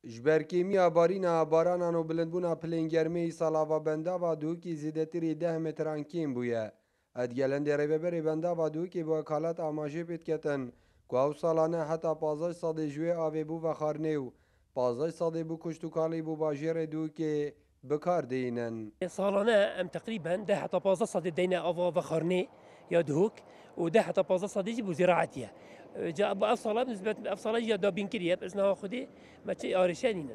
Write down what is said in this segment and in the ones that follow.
جبرکیمیا بارینا بارانان و بلندبونا پلنگرمی سالاوا بندا و دوکی زیدتری 10 متران کیم بویه. ادگلند ریوبری بندا و دوکی با کالت آماجه پیت کتن که او سالانه حتی 15 ساده جوی آوی بو و خارنیو 15 ساده بو کشتو کالی بو باجیر دوکی بکار دینن. سالانه ام تقريبا ده حتى 15 صدي دينا افا فخرني يا دهوك وده حتى 15 صدي جيبو زراعتيه جا ابو افصله بالنسبه افصله جا دا بينكريه باسنا خدي ما تشي ارشانين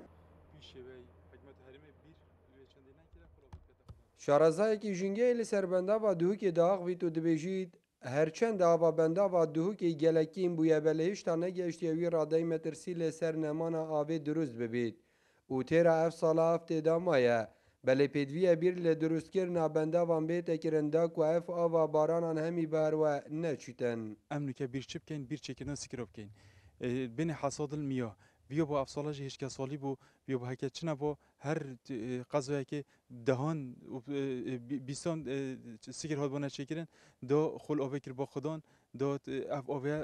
شارەزایەکی ژینگەی لەسەر بەنداوا دووکی داغویت و دەبێژیت هەرچەند ئاوا بەنداوا دووکی گەلەکیم بووە بە لە هێشتا نەگەیشتیەوی ڕادەی مەترسی لەسەر نەمانە ئاوێ دروست ببیت و تێرە ئەف ساڵە ئەف تێدا مایە بە لە پێدویە بیر لە دروستکردنا بەنداوان بێتەکردندا و ئەف ئاوا بارانان هەمی بەروە نەچیتن. ئەمنوکە بیرچ بکەین بیرچێکردن سکرۆ بکەین بینێ حەسادڵ میوە بیا بۆ ئەفساڵەژی هێشکە ساڵی بوو بیا بە هەکە چنە بۆ هەر قەزوەیەکی دەهان بیستان سکر هات بۆ نەچێکردن دۆ خۆل ئۆڤێ کرد بۆ خودان دۆ ئەف ئۆڤەیە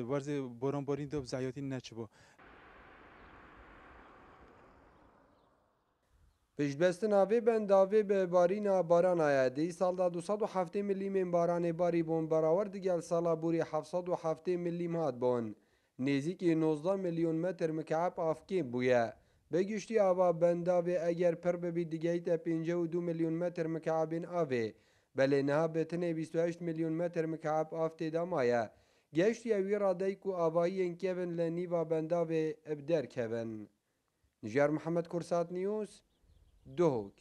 وەرزێ بۆرانبارین دۆ زایەتی نەچ بۆ. پشتبەستنا vê bendavê bi barîna baranaya dî salda 207 milîmên baranê barî bûn berawer digel sala borî 707 milîm hat bûn. Nêzîkî 19 milyon metr mikeab avkêm bûye. Bi giştî ava bendavê eger pir bibî digehîte 52 milyon metr mikeabên avê. Belê niha bi tinê 28 milyon metr mikeab av têda maye. Geştiya wî radey ku avahiyên kevin li nîva bendavê ev derkevin. Nijer Mihemed Kursat News Duhok.